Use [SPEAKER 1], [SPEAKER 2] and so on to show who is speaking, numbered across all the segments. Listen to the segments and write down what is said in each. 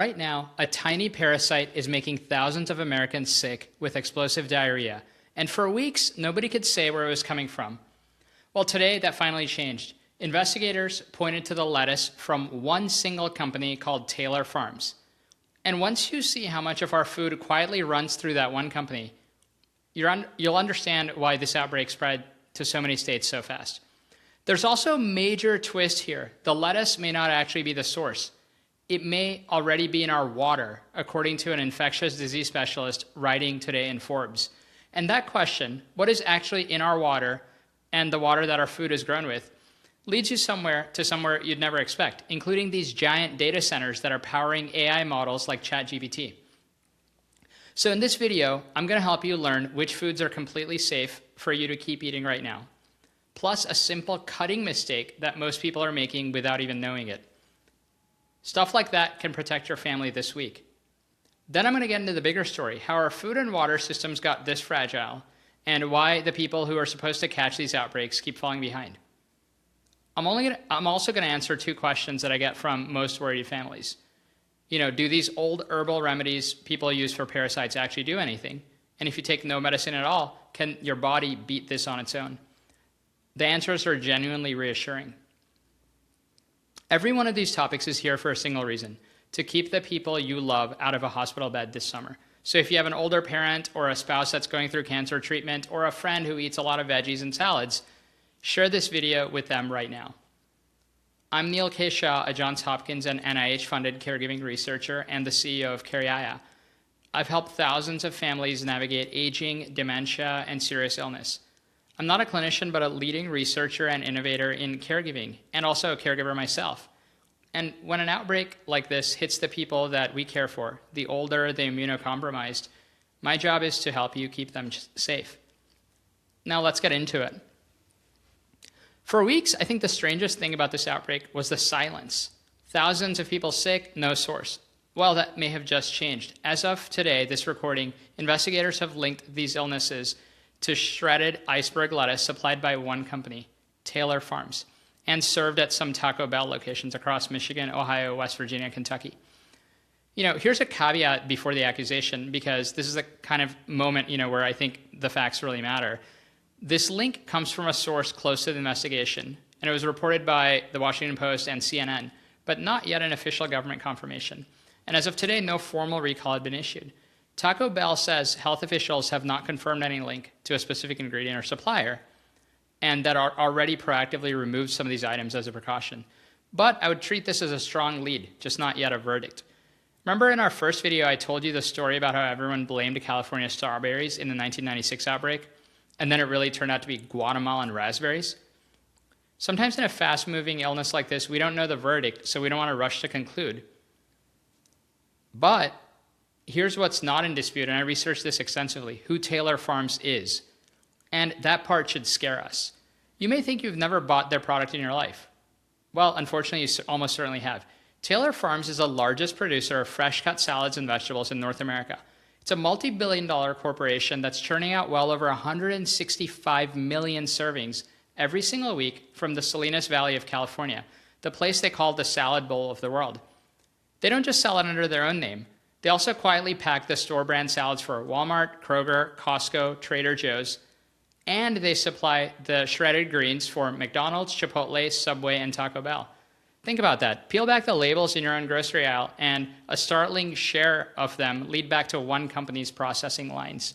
[SPEAKER 1] Right now, a tiny parasite is making thousands of Americans sick with explosive diarrhea, and for weeks, nobody could say where it was coming from. Well, today, that finally changed. Investigators pointed to the lettuce from one single company called Taylor Farms. And once you see how much of our food quietly runs through that one company, you'll understand why this outbreak spread to so many states so fast. There's also a major twist here. The lettuce may not actually be the source. It may already be in our water, according to an infectious disease specialist writing today in Forbes. And that question, what is actually in our water and the water that our food is grown with, leads you somewhere you'd never expect, including these giant data centers that are powering AI models like ChatGPT. So in this video, I'm going to help you learn which foods are completely safe for you to keep eating right now, plus a simple cutting mistake that most people are making without even knowing it. Stuff like that can protect your family this week. Then I'm going to get into the bigger story, how our food and water systems got this fragile, and why the people who are supposed to catch these outbreaks keep falling behind. I'm also going to answer two questions that I get from most worried families. Do these old herbal remedies people use for parasites actually do anything? And if you take no medicine at all, can your body beat this on its own? The answers are genuinely reassuring. Every one of these topics is here for a single reason: to keep the people you love out of a hospital bed this summer. So if you have an older parent or a spouse that's going through cancer treatment or a friend who eats a lot of veggies and salads, share this video with them right now. I'm Neal K. Shah, a Johns Hopkins and NIH-funded caregiving researcher and the CEO of Diarrhea. I've helped thousands of families navigate aging, dementia, and serious illness. I'm not a clinician, but a leading researcher and innovator in caregiving, and also a caregiver myself. And when an outbreak like this hits the people that we care for, the older, the immunocompromised, my job is to help you keep them safe. Now let's get into it. For weeks, I think the strangest thing about this outbreak was the silence. Thousands of people sick, no source. Well, that may have just changed. As of today, this recording, investigators have linked these illnesses to shredded iceberg lettuce supplied by one company, Taylor Farms, and served at some Taco Bell locations across Michigan, Ohio, West Virginia, Kentucky. Here's a caveat before the accusation, because this is a kind of moment, where I think the facts really matter. This link comes from a source close to the investigation, and it was reported by the Washington Post and CNN, but not yet an official government confirmation. And as of today, no formal recall had been issued. Taco Bell says health officials have not confirmed any link to a specific ingredient or supplier, and that are already proactively removed some of these items as a precaution. But I would treat this as a strong lead, just not yet a verdict. Remember in our first video, I told you the story about how everyone blamed California strawberries in the 1996 outbreak, and then it really turned out to be Guatemalan raspberries? Sometimes in a fast-moving illness like this, we don't know the verdict, so we don't want to rush to conclude. But here's what's not in dispute, and I researched this extensively: who Taylor Farms is. And that part should scare us. You may think you've never bought their product in your life. Well, unfortunately, you almost certainly have. Taylor Farms is the largest producer of fresh-cut salads and vegetables in North America. It's a multi-billion-dollar corporation that's churning out well over 165 million servings every single week from the Salinas Valley of California, the place they call the salad bowl of the world. They don't just sell it under their own name. They also quietly pack the store brand salads for Walmart, Kroger, Costco, Trader Joe's, and they supply the shredded greens for McDonald's, Chipotle, Subway, and Taco Bell. Think about that. Peel back the labels in your own grocery aisle, and a startling share of them lead back to one company's processing lines.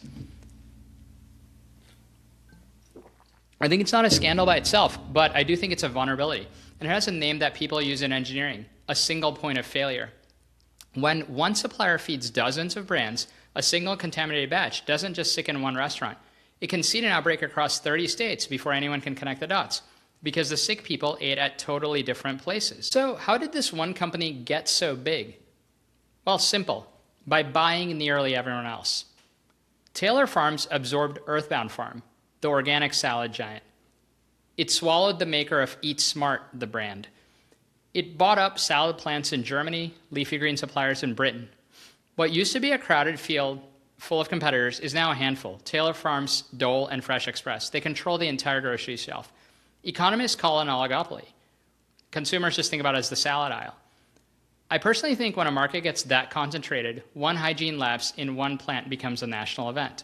[SPEAKER 1] I think it's not a scandal by itself, but I do think it's a vulnerability. And it has a name that people use in engineering: a single point of failure. When one supplier feeds dozens of brands, a single contaminated batch doesn't just sicken one restaurant. It can seed an outbreak across 30 states before anyone can connect the dots, because the sick people ate at totally different places. So how did this one company get so big? Well, simple: by buying nearly everyone else. Taylor Farms absorbed Earthbound Farm, the organic salad giant. It swallowed the maker of Eat Smart, the brand. It bought up salad plants in Germany, leafy green suppliers in Britain. What used to be a crowded field full of competitors is now a handful: Taylor Farms, Dole, and Fresh Express. They control the entire grocery shelf. Economists call it an oligopoly. Consumers just think about it as the salad aisle. I personally think when a market gets that concentrated, one hygiene lapse in one plant becomes a national event.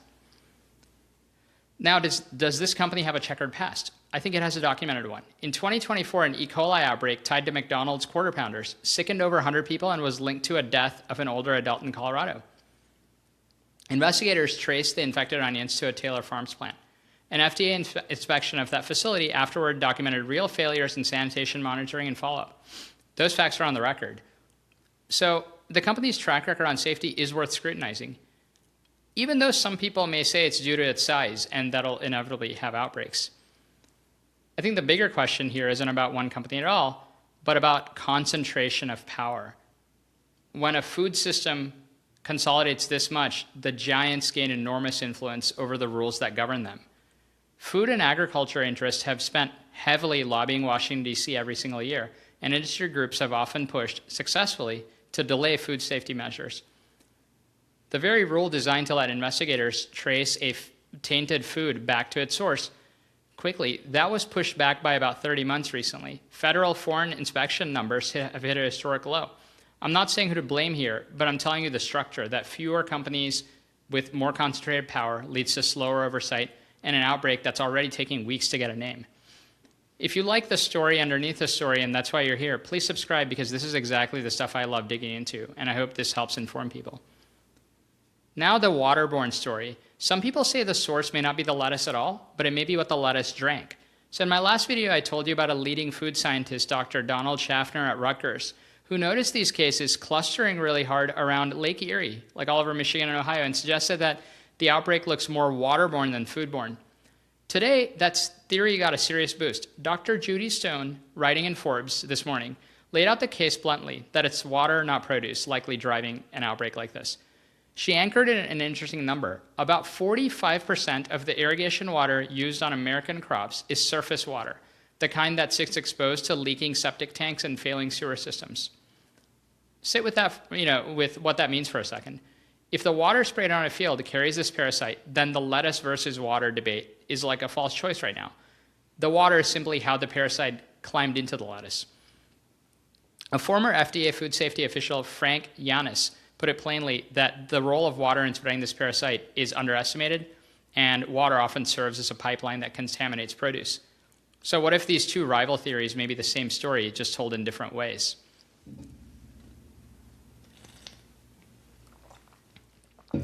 [SPEAKER 1] Now, does this company have a checkered past? I think it has a documented one. In 2024, an E. coli outbreak tied to McDonald's Quarter Pounders sickened over 100 people and was linked to a death of an older adult in Colorado. Investigators traced the infected onions to a Taylor Farms plant. An FDA inspection of that facility afterward documented real failures in sanitation monitoring and follow-up. Those facts are on the record. So the company's track record on safety is worth scrutinizing, even though some people may say it's due to its size and that'll inevitably have outbreaks. I think the bigger question here isn't about one company at all, but about concentration of power. When a food system consolidates this much, the giants gain enormous influence over the rules that govern them. Food and agriculture interests have spent heavily lobbying Washington, D.C. every single year, and industry groups have often pushed successfully to delay food safety measures. The very rule designed to let investigators trace tainted food back to its source quickly, that was pushed back by about 30 months recently. Federal foreign inspection numbers have hit a historic low. I'm not saying who to blame here, but I'm telling you the structure, that fewer companies with more concentrated power leads to slower oversight and an outbreak that's already taking weeks to get a name. If you like the story underneath the story and that's why you're here, please subscribe, because this is exactly the stuff I love digging into, and I hope this helps inform people. Now the waterborne story. Some people say the source may not be the lettuce at all, but it may be what the lettuce drank. So in my last video, I told you about a leading food scientist, Dr. Donald Schaffner at Rutgers, who noticed these cases clustering really hard around Lake Erie, like all over Michigan and Ohio, and suggested that the outbreak looks more waterborne than foodborne. Today, that theory got a serious boost. Dr. Judy Stone, writing in Forbes this morning, laid out the case bluntly that it's water, not produce, likely driving an outbreak like this. She anchored in an interesting number. About 45% of the irrigation water used on American crops is surface water, the kind that sits exposed to leaking septic tanks and failing sewer systems. Sit with that, with what that means for a second. If the water sprayed on a field carries this parasite, then the lettuce versus water debate is like a false choice right now. The water is simply how the parasite climbed into the lettuce. A former FDA food safety official, Frank Yanis, put it plainly that the role of water in spreading this parasite is underestimated, and water often serves as a pipeline that contaminates produce. So what if these two rival theories may be the same story, just told in different ways?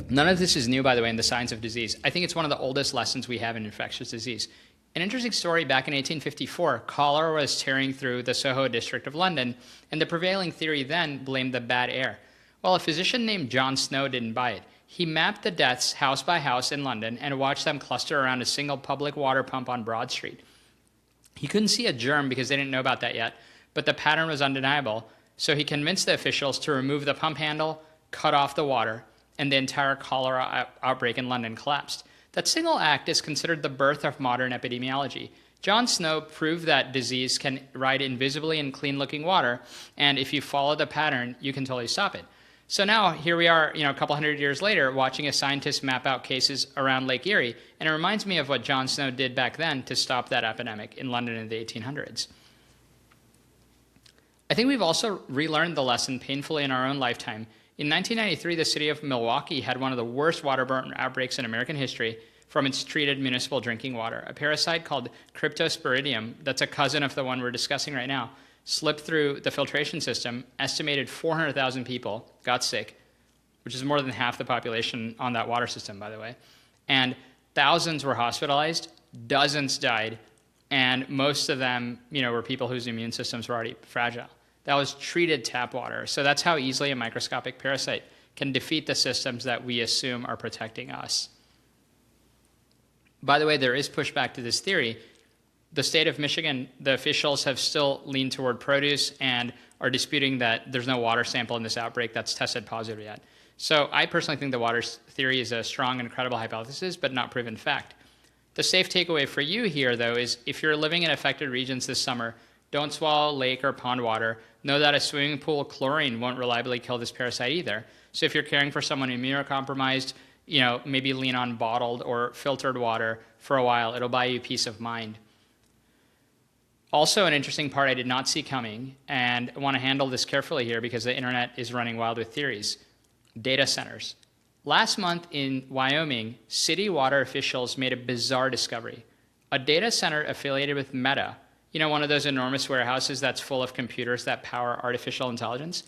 [SPEAKER 1] None of this is new, by the way, in the science of disease. I think it's one of the oldest lessons we have in infectious disease. An interesting story, back in 1854, cholera was tearing through the Soho district of London, and the prevailing theory then blamed the bad air. Well, a physician named John Snow didn't buy it. He mapped the deaths house by house in London and watched them cluster around a single public water pump on Broad Street. He couldn't see a germ because they didn't know about that yet, but the pattern was undeniable, so he convinced the officials to remove the pump handle, cut off the water, and the entire cholera outbreak in London collapsed. That single act is considered the birth of modern epidemiology. John Snow proved that disease can ride invisibly in clean-looking water, and if you follow the pattern, you can totally stop it. So now, here we are, a couple hundred years later, watching a scientist map out cases around Lake Erie, and it reminds me of what John Snow did back then to stop that epidemic in London in the 1800s. I think we've also relearned the lesson painfully in our own lifetime. In 1993, the city of Milwaukee had one of the worst waterborne outbreaks in American history from its treated municipal drinking water. A parasite called Cryptosporidium, that's a cousin of the one we're discussing right now, slipped through the filtration system. Estimated 400,000 people got sick, which is more than half the population on that water system, by the way. And thousands were hospitalized, dozens died, and most of them, were people whose immune systems were already fragile. That was treated tap water. So that's how easily a microscopic parasite can defeat the systems that we assume are protecting us. By the way, there is pushback to this theory. The state of Michigan, the officials have still leaned toward produce and are disputing that there's no water sample in this outbreak that's tested positive yet. So I personally think the water theory is a strong and credible hypothesis, but not proven fact. The safe takeaway for you here, though, is if you're living in affected regions this summer, don't swallow lake or pond water. Know that a swimming pool chlorine won't reliably kill this parasite either. So if you're caring for someone immunocompromised, maybe lean on bottled or filtered water for a while. It'll buy you peace of mind. Also, an interesting part I did not see coming, and I want to handle this carefully here because the internet is running wild with theories. Data centers. Last month in Wyoming, city water officials made a bizarre discovery. A data center affiliated with Meta, one of those enormous warehouses that's full of computers that power artificial intelligence,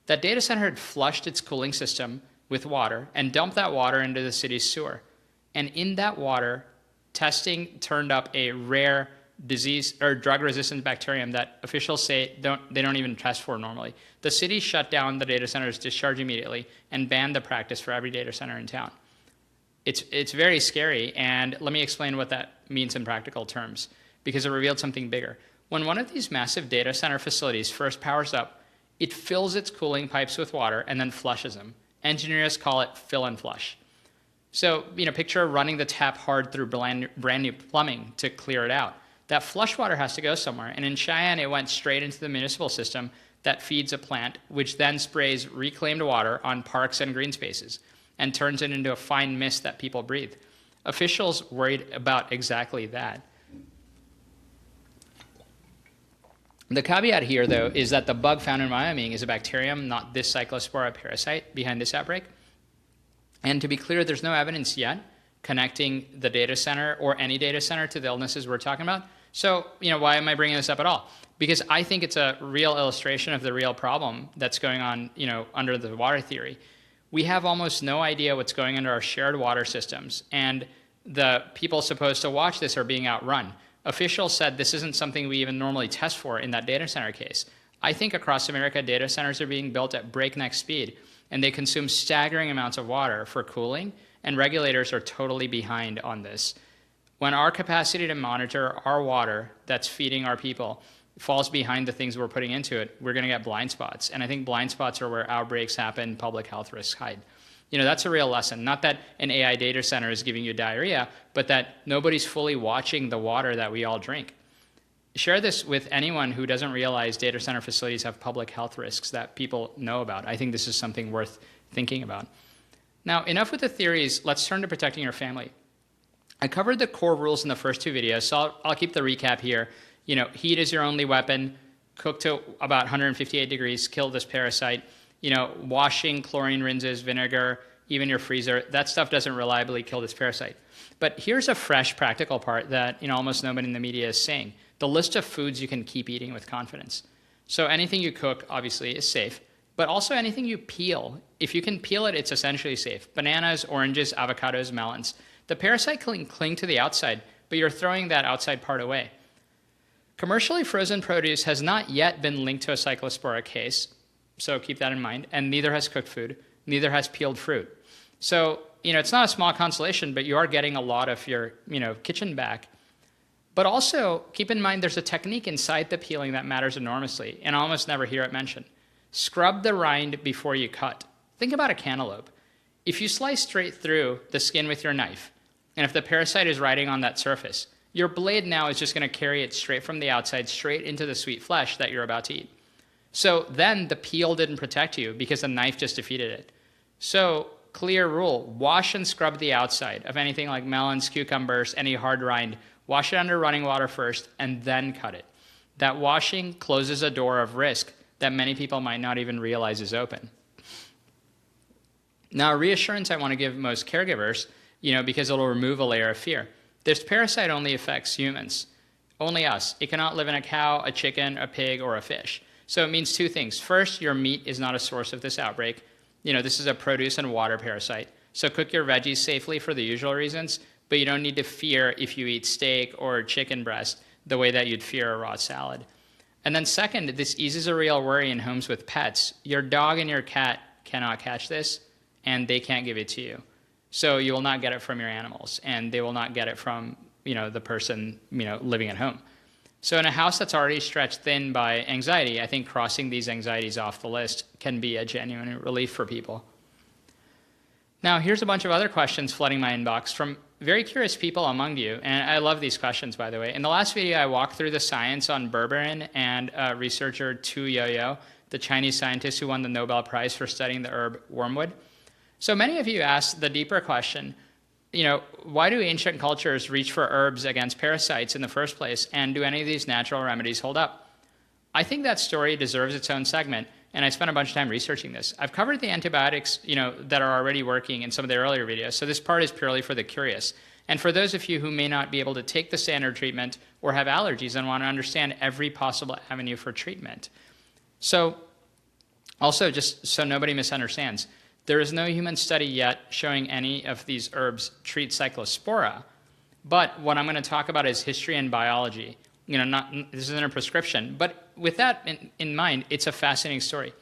[SPEAKER 1] that data center had flushed its cooling system with water and dumped that water into the city's sewer. And in that water, testing turned up a rare disease or drug-resistant bacterium that officials say they don't even test for normally. The city shut down the data center's discharge immediately and banned the practice for every data center in town. It's very scary, and let me explain what that means in practical terms, because it revealed something bigger. When one of these massive data center facilities first powers up, it fills its cooling pipes with water and then flushes them. Engineers call it fill and flush. So, picture running the tap hard through brand new plumbing to clear it out. That flush water has to go somewhere, and in Cheyenne, it went straight into the municipal system that feeds a plant, which then sprays reclaimed water on parks and green spaces and turns it into a fine mist that people breathe. Officials worried about exactly that. The caveat here, though, is that the bug found in Wyoming is a bacterium, not this Cyclospora parasite behind this outbreak. And to be clear, there's no evidence yet connecting the data center or any data center to the illnesses we're talking about. So, why am I bringing this up at all? Because I think it's a real illustration of the real problem that's going on, under the water theory. We have almost no idea what's going under our shared water systems, and the people supposed to watch this are being outrun. Officials said this isn't something we even normally test for in that data center case. I think across America, data centers are being built at breakneck speed, and they consume staggering amounts of water for cooling, and regulators are totally behind on this. When our capacity to monitor our water that's feeding our people falls behind the things we're putting into it, we're going to get blind spots. And I think blind spots are where outbreaks happen, public health risks hide. That's a real lesson. Not that an AI data center is giving you diarrhea, but that nobody's fully watching the water that we all drink. Share this with anyone who doesn't realize data center facilities have public health risks that people know about. I think this is something worth thinking about. Now, enough with the theories. Let's turn to protecting your family. I covered the core rules in the first two videos, so I'll keep the recap here. Heat is your only weapon. Cook to about 158 degrees, kill this parasite. Washing, chlorine rinses, vinegar, even your freezer, that stuff doesn't reliably kill this parasite. But here's a fresh practical part that almost nobody in the media is saying. The list of foods you can keep eating with confidence. So anything you cook, obviously, is safe. But also anything you peel. If you can peel it, it's essentially safe. Bananas, oranges, avocados, melons. The parasite can cling to the outside, but you're throwing that outside part away. Commercially frozen produce has not yet been linked to a Cyclospora case, so keep that in mind, and neither has cooked food, neither has peeled fruit. So, it's not a small consolation, but you are getting a lot of your, kitchen back. But also, keep in mind there's a technique inside the peeling that matters enormously, and I almost never hear it mentioned. Scrub the rind before you cut. Think about a cantaloupe. If you slice straight through the skin with your knife, and if the parasite is riding on that surface, your blade now is just going to carry it straight from the outside, straight into the sweet flesh that you're about to eat. So then the peel didn't protect you because the knife just defeated it. So clear rule, wash and scrub the outside of anything like melons, cucumbers, any hard rind. Wash it under running water first and then cut it. That washing closes a door of risk that many people might not even realize is open. Now, a reassurance I want to give most caregivers, because it'll remove a layer of fear. This parasite only affects humans, only us. It cannot live in a cow, a chicken, a pig, or a fish. So it means two things. First, your meat is not a source of this outbreak. This is a produce and water parasite. So cook your veggies safely for the usual reasons, but you don't need to fear if you eat steak or chicken breast the way that you'd fear a raw salad. And then second, this eases a real worry in homes with pets. Your dog and your cat cannot catch this, and they can't give it to you. So you will not get it from your animals, and they will not get it from, the person, living at home. So in a house that's already stretched thin by anxiety, I think crossing these anxieties off the list can be a genuine relief for people. Now, here's a bunch of other questions flooding my inbox from very curious people among you, and I love these questions, by the way. In the last video, I walked through the science on berberine and researcher Tu Youyou, the Chinese scientist who won the Nobel Prize for studying the herb wormwood. So many of you asked the deeper question, why do ancient cultures reach for herbs against parasites in the first place? And do any of these natural remedies hold up? I think that story deserves its own segment, and I spent a bunch of time researching this. I've covered the antibiotics, that are already working in some of the earlier videos, so this part is purely for the curious. And for those of you who may not be able to take the standard treatment or have allergies and want to understand every possible avenue for treatment. So, also, just so nobody misunderstands, there is no human study yet showing any of these herbs treat Cyclospora, but what I'm going to talk about is history and biology. This isn't a prescription, but with that in mind, it's a fascinating story.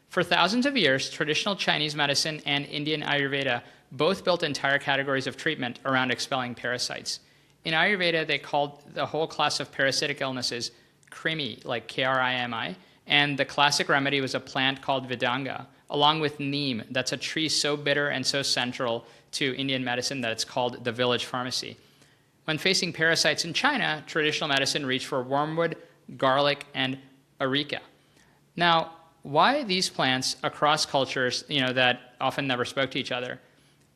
[SPEAKER 1] For thousands of years, traditional Chinese medicine and Indian Ayurveda both built entire categories of treatment around expelling parasites. In Ayurveda, they called the whole class of parasitic illnesses krimi, like Krimi, and the classic remedy was a plant called Vidanga, along with neem, that's a tree so bitter and so central to Indian medicine that it's called the village pharmacy. When facing parasites in China, traditional medicine reached for wormwood, garlic, and areca. Now, why these plants across cultures, that often never spoke to each other?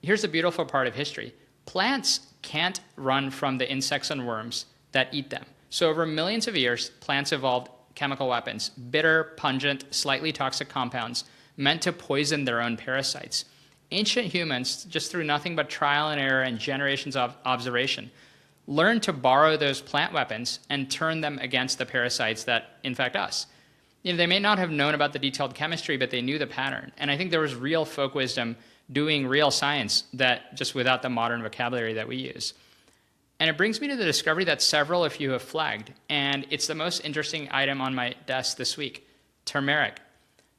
[SPEAKER 1] Here's the beautiful part of history. Plants can't run from the insects and worms that eat them. So over millions of years, plants evolved chemical weapons, bitter, pungent, slightly toxic compounds meant to poison their own parasites. Ancient humans, just through nothing but trial and error and generations of observation, learned to borrow those plant weapons and turn them against the parasites that infect us. They may not have known about the detailed chemistry, but they knew the pattern. And I think there was real folk wisdom doing real science that just without the modern vocabulary that we use. And it brings me to the discovery that several of you have flagged, and it's the most interesting item on my desk this week, turmeric.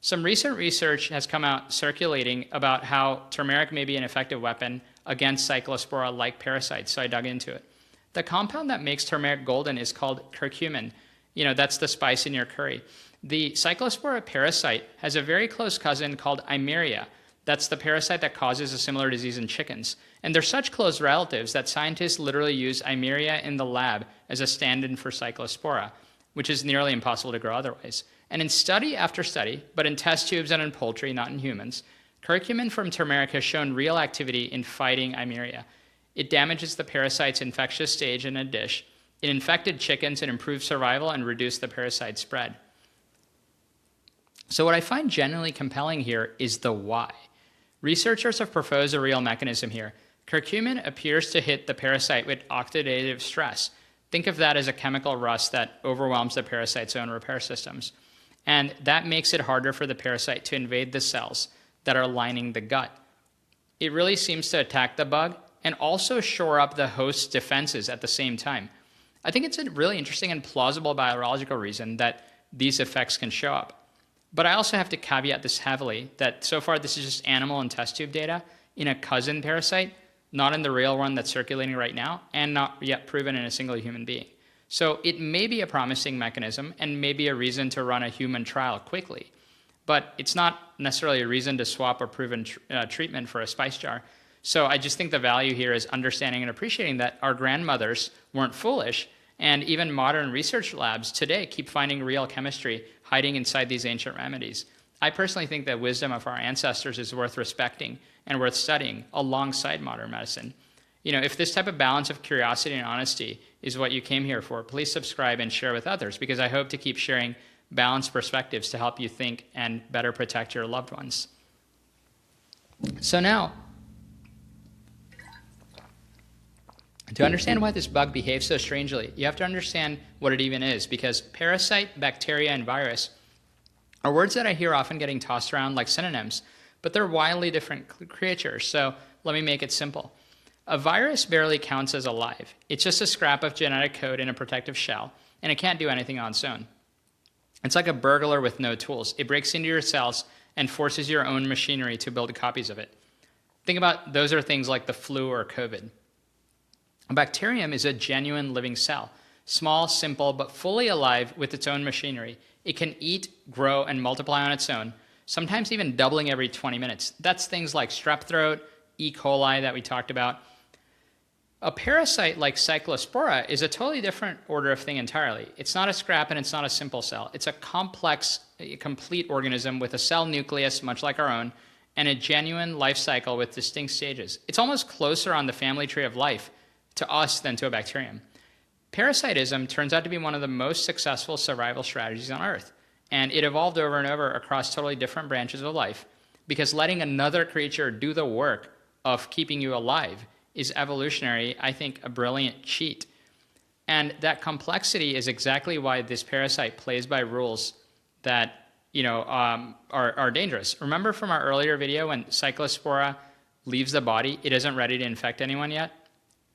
[SPEAKER 1] Some recent research has come out circulating about how turmeric may be an effective weapon against Cyclospora-like parasites, so I dug into it. The compound that makes turmeric golden is called curcumin. That's the spice in your curry. The Cyclospora parasite has a very close cousin called Eimeria. That's the parasite that causes a similar disease in chickens. And they're such close relatives that scientists literally use Eimeria in the lab as a stand-in for Cyclospora, which is nearly impossible to grow otherwise. And in study after study, but in test tubes and in poultry, not in humans, curcumin from turmeric has shown real activity in fighting Eimeria. It damages the parasite's infectious stage in a dish. It infected chickens and improved survival and reduced the parasite spread. So what I find genuinely compelling here is the why. Researchers have proposed a real mechanism here. Curcumin appears to hit the parasite with oxidative stress. Think of that as a chemical rust that overwhelms the parasite's own repair systems. And that makes it harder for the parasite to invade the cells that are lining the gut. It really seems to attack the bug and also shore up the host's defenses at the same time. I think it's a really interesting and plausible biological reason that these effects can show up. But I also have to caveat this heavily that so far this is just animal and test tube data in a cousin parasite, not in the real one that's circulating right now, and not yet proven in a single human being. So it may be a promising mechanism and maybe a reason to run a human trial quickly, but it's not necessarily a reason to swap a proven treatment for a spice jar. So I just think the value here is understanding and appreciating that our grandmothers weren't foolish, and even modern research labs today keep finding real chemistry hiding inside these ancient remedies. I personally think that wisdom of our ancestors is worth respecting and worth studying alongside modern medicine. If this type of balance of curiosity and honesty is what you came here for, please subscribe and share with others, because I hope to keep sharing balanced perspectives to help you think and better protect your loved ones. So now, to understand why this bug behaves so strangely, you have to understand what it even is, because parasite, bacteria, and virus are words that I hear often getting tossed around like synonyms, but they're wildly different creatures. So let me make it simple. A virus barely counts as alive. It's just a scrap of genetic code in a protective shell, and it can't do anything on its own. It's like a burglar with no tools. It breaks into your cells and forces your own machinery to build copies of it. Think about those are things like the flu or COVID. A bacterium is a genuine living cell, small, simple, but fully alive with its own machinery. It can eat, grow, and multiply on its own, sometimes even doubling every 20 minutes. That's things like strep throat, E. coli that we talked about. A parasite like Cyclospora is a totally different order of thing entirely. It's not a scrap and it's not a simple cell. It's a complex, complete organism with a cell nucleus, much like our own, and a genuine life cycle with distinct stages. It's almost closer on the family tree of life to us than to a bacterium. Parasitism turns out to be one of the most successful survival strategies on Earth, and it evolved over and over across totally different branches of life, because letting another creature do the work of keeping you alive is evolutionary, I think, a brilliant cheat. And that complexity is exactly why this parasite plays by rules that are dangerous. Remember from our earlier video when Cyclospora leaves the body, it isn't ready to infect anyone yet?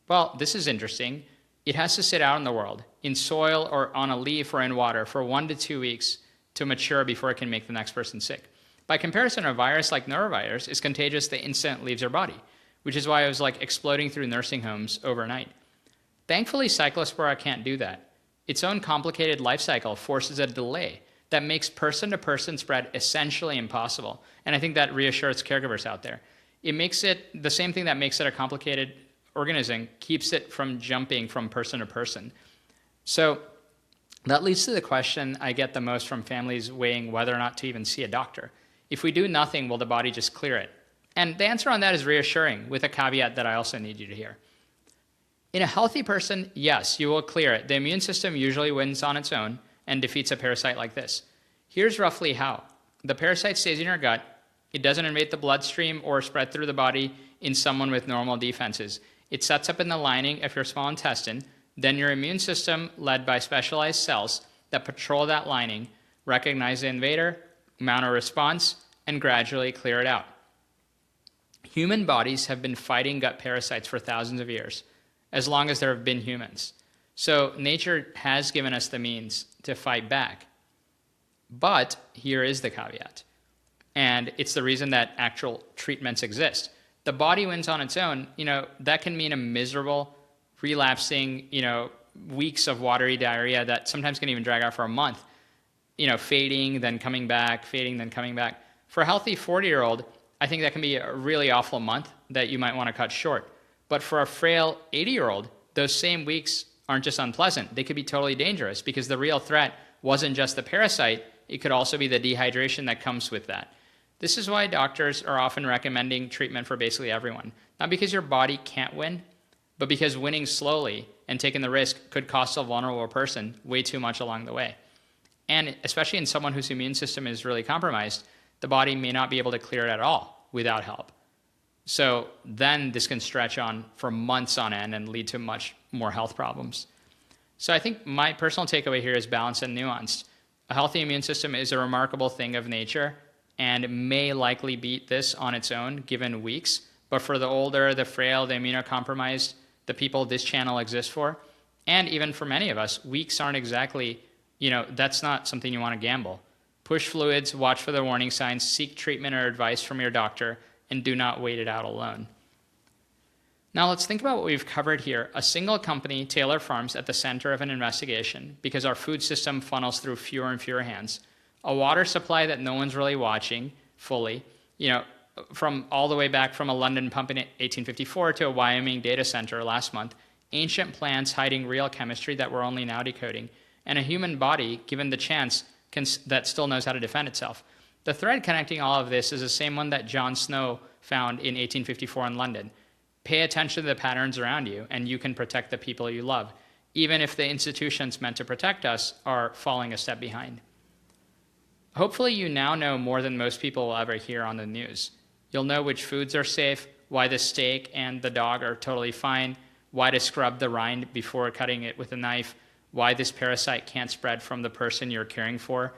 [SPEAKER 1] Well, this is interesting. It has to sit out in the world, in soil or on a leaf or in water for 1 to 2 weeks to mature before it can make the next person sick. By comparison, a virus like norovirus is contagious the instant it leaves your body, which is why it was like exploding through nursing homes overnight. Thankfully, Cyclospora can't do that. Its own complicated life cycle forces a delay that makes person-to-person spread essentially impossible. And I think that reassures caregivers out there. It makes it the same thing that makes it a complicated organism, keeps it from jumping from person to person. So that leads to the question I get the most from families weighing whether or not to even see a doctor. If we do nothing, will the body just clear it? And the answer on that is reassuring, with a caveat that I also need you to hear. In a healthy person, yes, you will clear it. The immune system usually wins on its own and defeats a parasite like this. Here's roughly how. The parasite stays in your gut. It doesn't invade the bloodstream or spread through the body in someone with normal defenses. It sets up in the lining of your small intestine. Then your immune system, led by specialized cells that patrol that lining, recognize the invader, mount a response, and gradually clear it out. Human bodies have been fighting gut parasites for thousands of years, as long as there have been humans. So nature has given us the means to fight back. But here is the caveat, and it's the reason that actual treatments exist. The body wins on its own. That can mean a miserable, relapsing, weeks of watery diarrhea that sometimes can even drag out for a month, fading, then coming back, fading, then coming back. For a healthy 40-year-old, I think that can be a really awful month that you might want to cut short. But for a frail 80-year-old, those same weeks aren't just unpleasant. They could be totally dangerous because the real threat wasn't just the parasite. It could also be the dehydration that comes with that. This is why doctors are often recommending treatment for basically everyone. Not because your body can't win, but because winning slowly and taking the risk could cost a vulnerable person way too much along the way. And especially in someone whose immune system is really compromised, the body may not be able to clear it at all without help. So then this can stretch on for months on end and lead to much more health problems. So I think my personal takeaway here is balanced and nuanced. A healthy immune system is a remarkable thing of nature and may likely beat this on its own given weeks. But for the older, the frail, the immunocompromised, the people this channel exists for, and even for many of us, weeks aren't exactly, that's not something you want to gamble. Push fluids, watch for the warning signs, seek treatment or advice from your doctor, and do not wait it out alone. Now let's think about what we've covered here. A single company, Taylor Farms, at the center of an investigation because our food system funnels through fewer and fewer hands. A water supply that no one's really watching fully, from all the way back from a London pump in 1854 to a Wyoming data center last month. Ancient plants hiding real chemistry that we're only now decoding. And a human body, given the chance, that still knows how to defend itself. The thread connecting all of this is the same one that John Snow found in 1854 in London. Pay attention to the patterns around you, and you can protect the people you love, even if the institutions meant to protect us are falling a step behind. Hopefully you now know more than most people will ever hear on the news. You'll know which foods are safe, why the steak and the dog are totally fine, why to scrub the rind before cutting it with a knife, why this parasite can't spread from the person you're caring for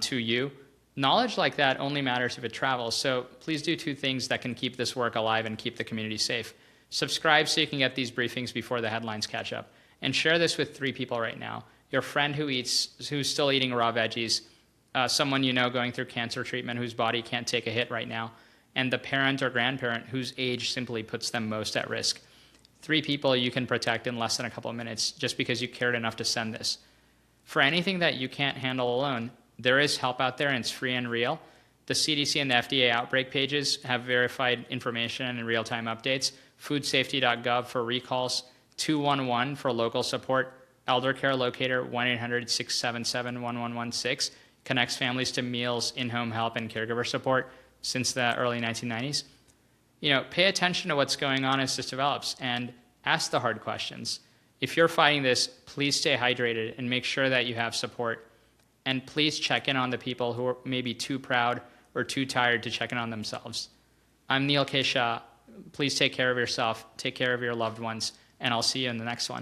[SPEAKER 1] to you. Knowledge like that only matters if it travels, so please do 2 things that can keep this work alive and keep the community safe. Subscribe so you can get these briefings before the headlines catch up. And share this with 3 people right now. Your friend who's still eating raw veggies, someone you know going through cancer treatment whose body can't take a hit right now, and the parent or grandparent whose age simply puts them most at risk. 3 people you can protect in less than a couple of minutes just because you cared enough to send this. For anything that you can't handle alone, there is help out there and it's free and real. The CDC and the FDA outbreak pages have verified information and real-time updates. Foodsafety.gov for recalls, 211 for local support, elder care locator 1-800-677-1116 connects families to meals, in-home help, and caregiver support. since the early 1990s. Pay attention to what's going on as this develops and ask the hard questions. If you're fighting this, please stay hydrated and make sure that you have support. And please check in on the people who are maybe too proud or too tired to check in on themselves. I'm Neal K. Shah. Please take care of yourself, take care of your loved ones, and I'll see you in the next one.